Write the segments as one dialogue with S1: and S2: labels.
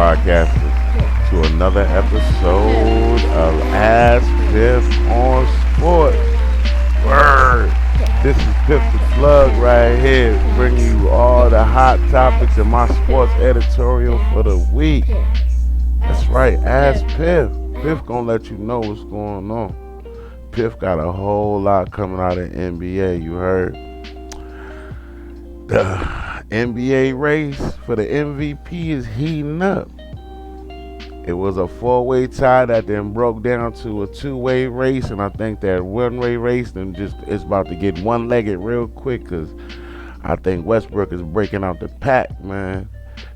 S1: podcasters, to another episode of Ask Phiff on Sports. Word! This is Phiff the Plug right here, bringing you all the hot topics in my sports editorial for the week. That's right, Ask Phiff. Phiff gonna let you know what's going on. Phiff got a whole lot coming out of NBA, you heard? The NBA race for the MVP is heating up. It was a four-way tie that then broke down to a two-way race, and I think that one-way race then just is about to get one-legged real quick because I think Westbrook is breaking out the pack, man.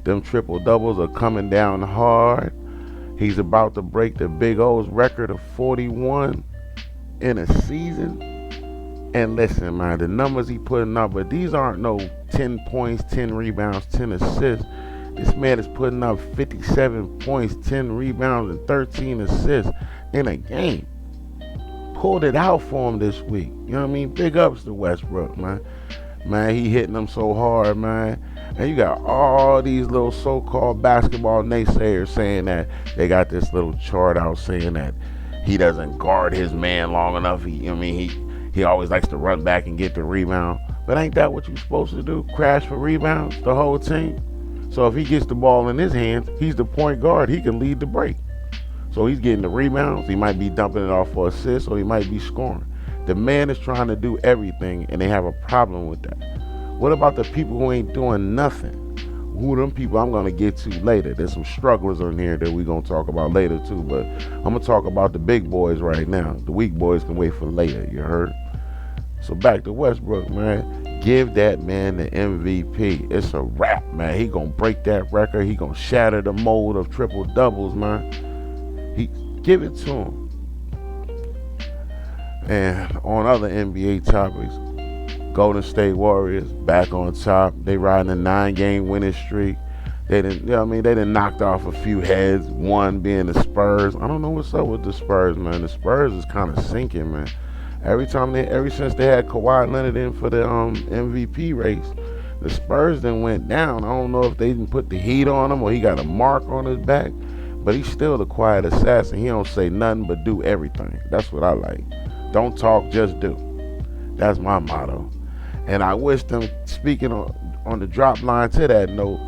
S1: Them triple-doubles are coming down hard. He's about to break the Big O's record of 41 in a season. And listen, man, the numbers he putting up, but these aren't no 10 points, 10 rebounds, 10 assists. This man is putting up 57 points, 10 rebounds, and 13 assists in a game. Pulled it out for him this week. You know what I mean? Big ups to Westbrook, man. Man, he hitting them so hard, man. And you got all these little so-called basketball naysayers saying that they got this little chart out saying that he doesn't guard his man long enough. He always likes to run back and get the rebound. But ain't that what you're supposed to do? Crash for rebounds, the whole team? So if he gets the ball in his hands, he's the point guard. He can lead the break. So he's getting the rebounds. He might be dumping it off for assists, or he might be scoring. The man is trying to do everything, and they have a problem with that. What about the people who ain't doing nothing? Who are them people I'm going to get to later? There's some strugglers on here that we're going to talk about later too, but I'm going to talk about the big boys right now. The weak boys can wait for later, you heard? So back to Westbrook, man. Give that man the MVP. It's a wrap, man. He gonna break that record. He gonna shatter the mold of triple doubles, man. Give it to him. And on other NBA topics, Golden State Warriors back on top. They riding a 9-game winning streak. They done knocked off a few heads. One being the Spurs. I don't know what's up with the Spurs, man. The Spurs is kind of sinking, man. Ever since they had Kawhi Leonard in for the MVP race, the Spurs then went down. I don't know if they didn't put the heat on him or he got a mark on his back, but he's still the quiet assassin. He don't say nothing but do everything. That's what I like. Don't talk, just do. That's my motto. And I wish them, speaking on the drop line to that note,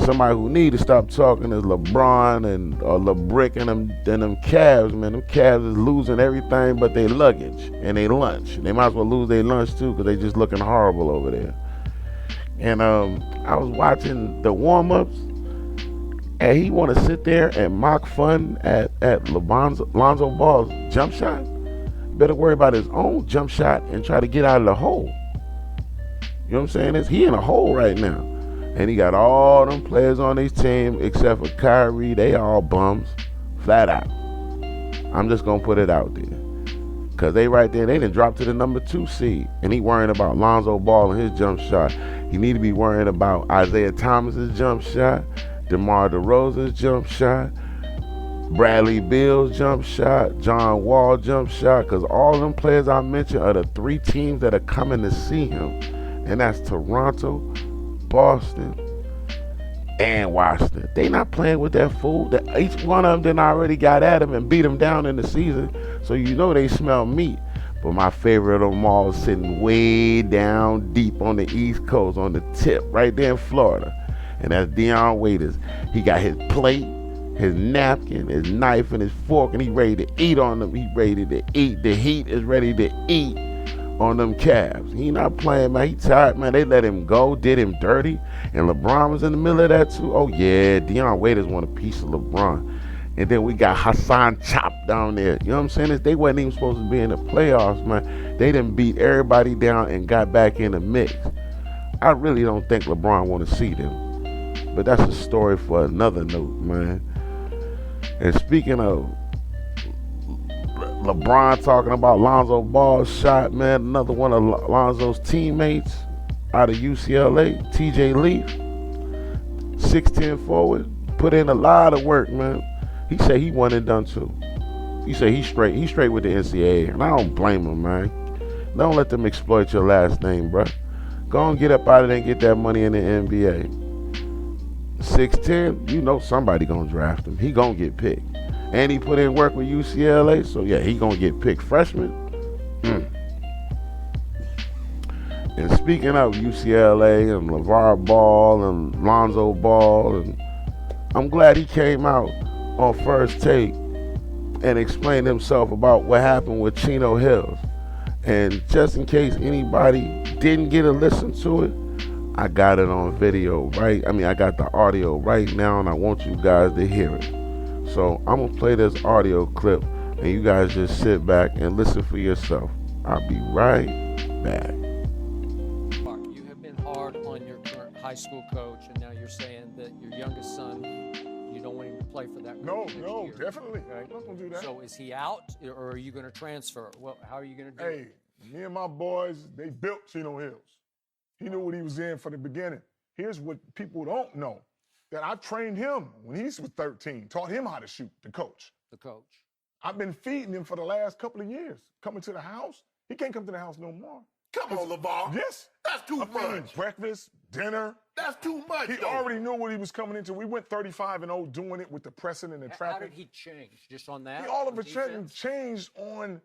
S1: somebody who need to stop talking is LeBron and LeBrick and them Cavs, man. Them Cavs is losing everything but their luggage and their lunch. They might as well lose their lunch too because they just looking horrible over there. And I was watching the warm-ups, and he want to sit there and mock fun at Lonzo Ball's jump shot. Better worry about his own jump shot and try to get out of the hole. You know what I'm saying? He in a hole right now. And he got all them players on his team except for Kyrie. They all bums. Flat out. I'm just going to put it out there. Because they right there, they done dropped to the number 2 seed. And he worrying about Lonzo Ball and his jump shot. He need to be worrying about Isaiah Thomas's jump shot, DeMar DeRozan's jump shot, Bradley Beal's jump shot, John Wall jump shot. Because all them players I mentioned are the 3 teams that are coming to see him. And that's Toronto, Boston, and Washington. They not playing with that fool. Each one of them then already got at him and beat him down in the season, so you know they smell meat. But my favorite of them all is sitting way down deep on the East Coast, on the tip, right there in Florida. And that's Dion Waiters. He got his plate, his napkin, his knife, and his fork, and he ready to eat on them. He ready to eat. The Heat is ready to eat on them Cavs. He not playing, man. He tired, man. They let him go, did him dirty. And LeBron was in the middle of that too. Oh yeah, Dion Waiters want a piece of LeBron. And then we got Hassan Chop down there. You know what I'm saying? They wasn't even supposed to be in the playoffs, man. They done beat everybody down and got back in the mix. I really don't think LeBron want to see them. But that's a story for another note, man. And speaking of LeBron talking about Lonzo Ball's shot, man. Another one of Lonzo's teammates out of UCLA, TJ Leaf, 6'10" forward, put in a lot of work, man. He said he wasn't done too. He said he's straight with the NCAA, and I don't blame him, man. Don't let them exploit your last name, bro. Go and get up out of there and get that money in the NBA. 6'10", you know somebody gonna draft him. He gonna get picked. And he put in work with UCLA, so yeah, he gonna get picked. Freshman. And speaking of UCLA and LeVar Ball and Lonzo Ball, and I'm glad he came out on First Take and explained himself about what happened with Chino Hills. And just in case anybody didn't get a listen to it, I got it on video, right? I got the audio right now, and I want you guys to hear it. So I'm gonna play this audio clip, and you guys just sit back and listen for yourself. I'll be right back.
S2: You have been hard on your current high school coach, and now you're saying that your youngest son, you don't want him to play for that coach next year.
S3: Definitely.
S2: Okay.
S3: I'm not gonna do that.
S2: So is he out, or are you going to transfer? Well, how are you going to do it?
S3: Me and my boys, they built Chino Hills. He knew what he was in from the beginning. Here's what people don't know, that I trained him when he was 13, taught him how to shoot, the coach.
S2: The coach.
S3: I've been feeding him for the last couple of years. Coming to the house, he can't come to the house no more.
S4: Come on, LeVar.
S3: Yes.
S4: That's too much.
S3: Breakfast, dinner.
S4: That's too much.
S3: He already knew what he was coming into. We went 35-0 doing it with the pressing and the trapping.
S2: How did he change? Just on that?
S3: He all of a sudden changed on,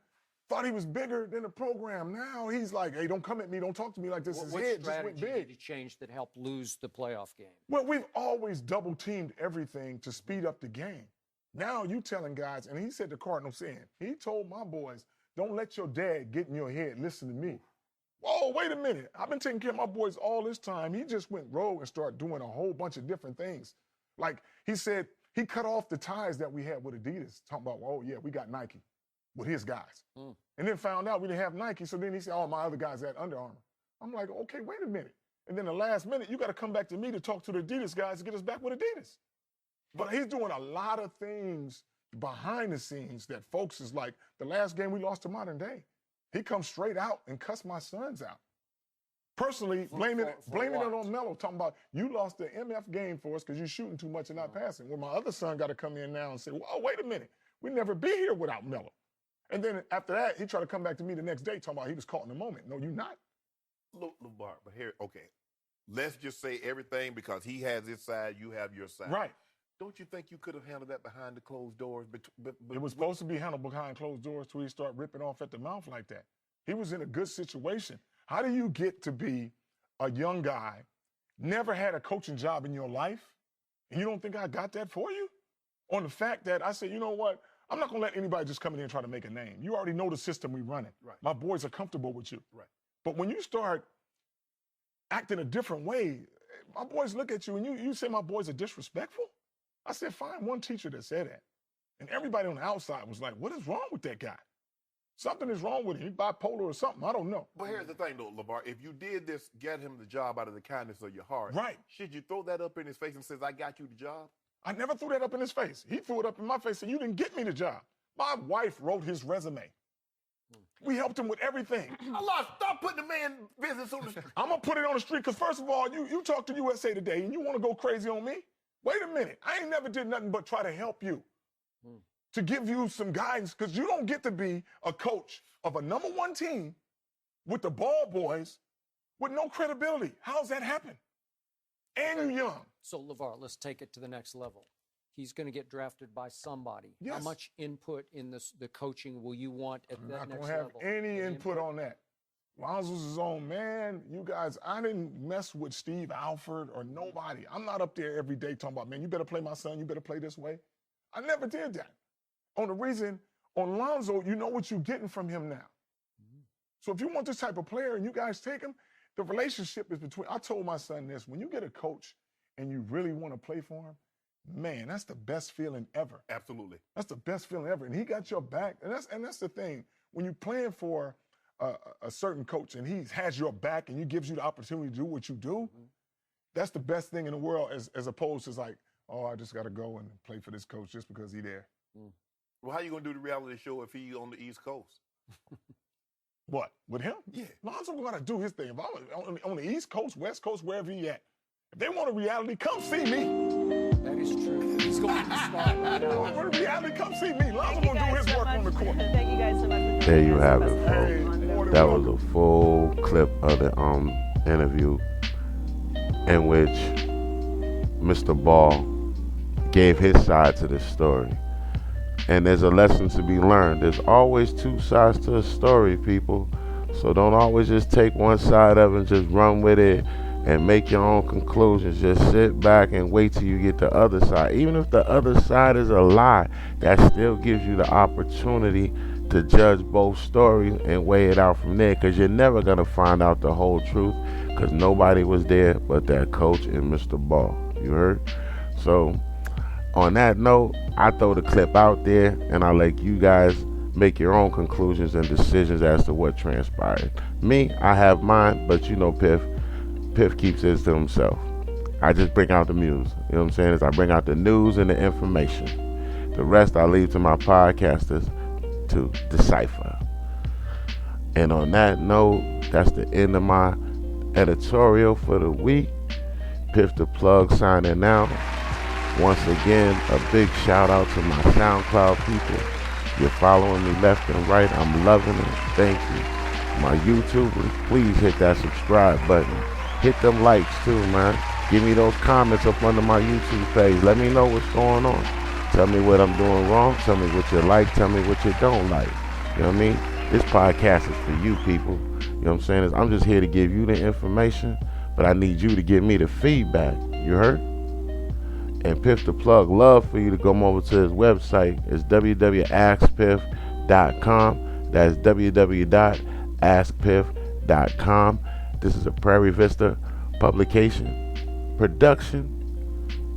S3: thought he was bigger than the program. Now he's like, hey, don't come at me. Don't talk to me like this. His head just went big.
S2: What did he change that helped lose the playoff game?
S3: Well, we've always double teamed everything to speed up the game. Now you telling guys, and he said the Cardinal saying, he told my boys, don't let your dad get in your head. Listen to me. Whoa, wait a minute. I've been taking care of my boys all this time. He just went rogue and started doing a whole bunch of different things. Like he said, he cut off the ties that we had with Adidas, talking about, oh, yeah, we got Nike with his guys. And then found out we didn't have Nike, so then he said, oh, my other guys had Under Armour. I'm like, okay, wait a minute. And then the last minute, you got to come back to me to talk to the Adidas guys to get us back with Adidas. But he's doing a lot of things behind the scenes that folks is like, the last game we lost to Modern Day. He comes straight out and cussed my sons out. Personally, blaming it on Melo, talking about you lost the MF game for us because you're shooting too much and not passing. Well, my other son got to come in now and say, well, wait a minute. We'd never be here without Melo. And then after that, he tried to come back to me the next day talking about he was caught in the moment. No, you're not.
S4: Look, LeVar, but here, okay. Let's just say everything because he has his side, you have your side.
S3: Right.
S4: Don't you think you could have handled that behind the closed doors?
S3: It was supposed to be handled behind closed doors till he started ripping off at the mouth like that. He was in a good situation. How do you get to be a young guy, never had a coaching job in your life, and you don't think I got that for you? On the fact that I said, you know what? I'm not going to let anybody just come in here and try to make a name. You already know the system we run it.
S4: Right.
S3: My boys are comfortable with you.
S4: Right.
S3: But when you start acting a different way, my boys look at you and you say my boys are disrespectful? I said, find one teacher that said that. And everybody on the outside was like, what is wrong with that guy? Something is wrong with him. He's bipolar or something. I don't know.
S4: But here's the thing, though, LeVar. If you did this, get him the job out of the kindness of your heart.
S3: Right.
S4: Should you throw that up in his face and says, I got you the job?
S3: I never threw that up in his face. He threw it up in my face and said, you didn't get me the job. My wife wrote his resume. We helped him with everything.
S4: Allah, stop putting the man business on the street.
S3: I'm going to put it on the street because, first of all, you talk to USA Today and you want to go crazy on me? Wait a minute. I ain't never did nothing but try to help you, to give you some guidance, because you don't get to be a coach of a #1 team with the ball boys with no credibility. How's that happen? And you're young.
S2: So, LeVar, let's take it to the next level. He's going to get drafted by somebody.
S3: Yes.
S2: How much input in the coaching will you want at that next level?
S3: I'm not going to have any input on that. Lonzo's his own man. You guys, I didn't mess with Steve Alford or nobody. I'm not up there every day talking about, man, you better play my son. You better play this way. I never did that. On the reason, on Lonzo, you know what you're getting from him now. So if you want this type of player and you guys take him, the relationship is between, I told my son this, when you get a coach and you really want to play for him, man, that's the best feeling ever.
S4: Absolutely.
S3: That's the best feeling ever. And he got your back. And that's the thing. When you're playing for a certain coach and he has your back and he gives you the opportunity to do what you do, that's the best thing in the world as opposed to like, oh, I just got to go and play for this coach just because he's there.
S4: Well, how you going to do the reality show if he's on the East Coast?
S3: What? With him?
S4: Yeah.
S3: Lonzo got to do his thing. If I'm on the East Coast, West Coast, wherever he at, if they want a reality, come see me.
S2: That is true. He's going to start right now.
S3: Want a reality, come see me. Lonzo going to do his work on the court.
S5: Thank you guys so much for
S1: There you
S5: us.
S1: have it,
S3: Hey,
S1: folks.
S3: more than
S1: That
S3: welcome.
S1: was a full clip of the interview in which Mr. Ball gave his side to this story. And there's a lesson to be learned. There's always two sides to a story, people. So don't always just take one side of it and just run with it and make your own conclusions. Just sit back and wait till you get the other side. Even if the other side is a lie, that still gives you the opportunity to judge both stories and weigh it out from there, because you're never going to find out the whole truth, because nobody was there but that coach and Mr. Ball. You heard? So on that note, I throw the clip out there and I let you guys make your own conclusions and decisions as to what transpired. Me, I have mine, but you know Phiff keeps his to himself. I just bring out the news. You know what I'm saying? Is I bring out the news and the information. The rest I leave to my podcasters to decipher. And on that note, that's the end of my editorial for the week. Phiff the Plug signing out. Once again, a big shout out to my SoundCloud people. You're following me left and right. I'm loving it. Thank you. My YouTubers, please hit that subscribe button. Hit them likes too, man. Give me those comments up under my YouTube page. Let me know what's going on. Tell me what I'm doing wrong. Tell me what you like. Tell me what you don't like. You know what I mean? This podcast is for you people. You know what I'm saying? I'm just here to give you the information, but I need you to give me the feedback. You heard? And Phiff the Plug love for you to come over to his website. It's www.askphiff.com. That's www.askphiff.com. This is a Prairie Vista publication production.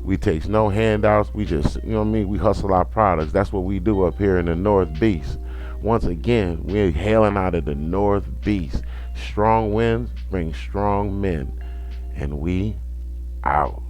S1: We takes no handouts. We just, you know what I mean? We hustle our products. That's what we do up here in the North Beast. Once again, we're hailing out of the North Beast. Strong winds bring strong men. And we out.